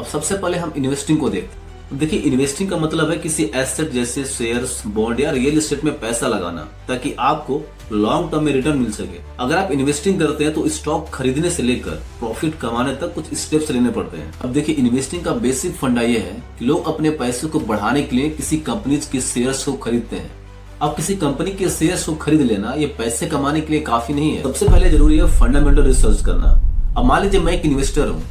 अब सबसे पहले हम इन्वेस्टिंग को देखते हैं। देखिए, इन्वेस्टिंग का मतलब है किसी एसेट जैसे शेयर्स, बॉन्ड या रियल एस्टेट में पैसा लगाना ताकि आपको लॉन्ग टर्म में रिटर्न मिल सके। अगर आप इन्वेस्टिंग करते हैं तो स्टॉक खरीदने से लेकर प्रॉफिट कमाने तक कुछ स्टेप्स लेने पड़ते हैं। अब देखिए, इन्वेस्टिंग का बेसिक फंडा ये है कि लोग अपने पैसे को बढ़ाने के लिए किसी कंपनीज के शेयर्स को खरीदते हैं। अब किसी कंपनी के शेयर्स को खरीद लेना ये पैसे कमाने के लिए काफी नहीं है। सबसे पहले जरूरी है फंडामेंटल रिसर्च करना। अब मान लीजिए मैं एक इन्वेस्टर हूँ,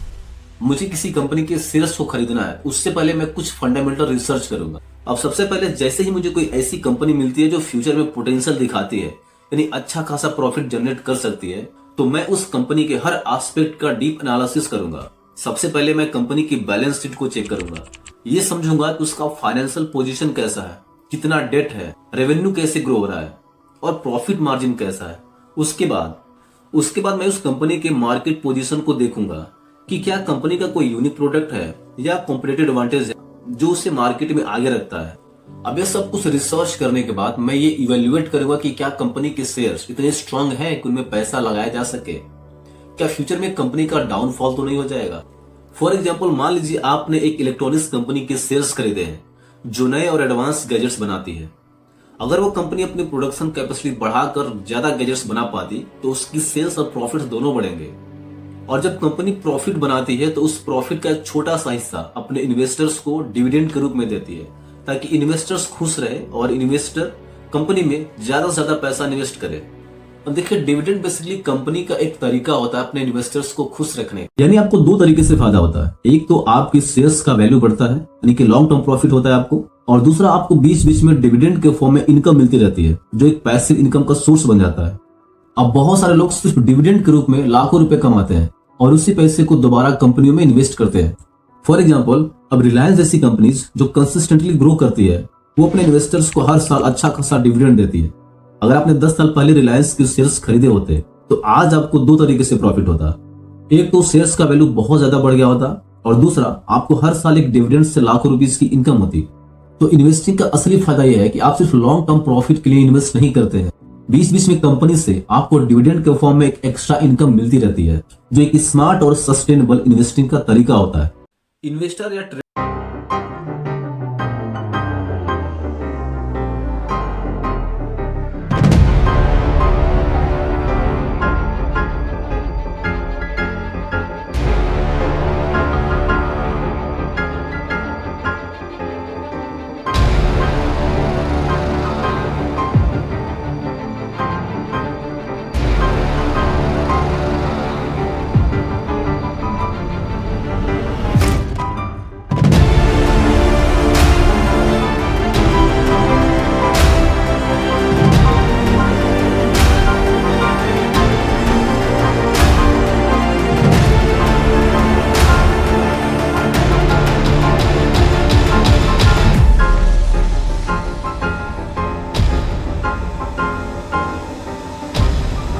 मुझे किसी कंपनी के शेयर्स को खरीदना है, उससे पहले मैं कुछ फंडामेंटल रिसर्च करूंगा। अब सबसे पहले जैसे ही मुझे कोई ऐसी कंपनी मिलती है जो फ्यूचर में पोटेंशियल दिखाती है, यानी अच्छा खासा प्रॉफिट जनरेट कर सकती है, तो मैं उस कंपनी के हर एस्पेक्ट का डीप एनालिसिस करूंगा। सबसे पहले मैं कंपनी की बैलेंस शीट को चेक करूंगा, ये समझूंगा कि उसका फाइनेंशियल पोजीशन कैसा है, कितना डेट है, रेवेन्यू कैसे ग्रो हो रहा है और प्रॉफिट मार्जिन कैसा है। उसके बाद मैं उस कंपनी के मार्केट पोजीशन को देखूंगा कि क्या कंपनी का कोई यूनिक प्रोडक्ट है या कॉम्पिटिटिव एडवांटेज है जो उसे मार्केट में आगे रखता है। अब ये सब कुछ रिसर्च करने के बाद मैं ये इवेल्युएट करूंगा कि क्या कंपनी के शेयर्स इतने स्ट्रांग हैं कि उनमें पैसा लगाया जा सके, क्या फ्यूचर में कंपनी का डाउनफॉल तो नहीं हो जाएगा। फॉर एग्जाम्पल, मान लीजिए आपने एक इलेक्ट्रॉनिक्स कंपनी के शेयर्स खरीदे हैं जो नए और एडवांस गैजेट्स बनाती है। अगर वो कंपनी अपनी प्रोडक्शन कैपेसिटी बढ़ाकर ज्यादा गैजेट्स बना पाती तो उसकी सेल्स और प्रॉफिट दोनों बढ़ेंगे। और जब कंपनी प्रॉफिट बनाती है तो उस प्रॉफिट का एक छोटा सा हिस्सा अपने इन्वेस्टर्स को डिविडेंड के रूप में देती है ताकि इन्वेस्टर्स खुश रहे और इन्वेस्टर कंपनी में ज्यादा से ज्यादा पैसा इन्वेस्ट करे। अब देखिए, डिविडेंड बेसिकली कंपनी का एक तरीका होता है अपने इन्वेस्टर्स को खुश रखने, यानी आपको दो तरीके से फायदा होता है। एक तो आपके शेयर्स का वैल्यू बढ़ता है, यानी कि लॉन्ग टर्म प्रॉफिट होता है आपको, और दूसरा आपको बीच बीच में डिविडेंड के फॉर्म में इनकम मिलती रहती है जो एक पैसिव इनकम का सोर्स बन जाता है। अब बहुत सारे लोग सिर्फ डिविडेंड के रूप में लाखों रुपए कमाते हैं और उसी पैसे को दोबारा कंपनियों में इन्वेस्ट करते हैं। फॉर एग्जाम्पल, अब रिलायंस जैसी कंपनीज जो कंसिस्टेंटली ग्रो करती है वो अपने इन्वेस्टर्स को हर साल अच्छा खासा डिविडेंड देती है। अगर आपने 10 साल पहले रिलायंस के शेयर्स खरीदे होते तो आज आपको दो तरीके से प्रॉफिट होता। एक तो शेयर्स का वैल्यू बहुत ज्यादा बढ़ गया होता और दूसरा आपको हर साल एक डिविडेंड से लाखों रुपीस की इनकम होती। तो इन्वेस्टिंग का असली फायदा यह है कि आप सिर्फ लॉन्ग टर्म प्रॉफिट के लिए इन्वेस्ट नहीं करते हैं, बीच बीच में कंपनी से आपको डिविडेंड के फॉर्म में एक एक्स्ट्रा इनकम मिलती रहती है जो एक स्मार्ट और सस्टेनेबल इन्वेस्टिंग का तरीका होता है। इन्वेस्टर या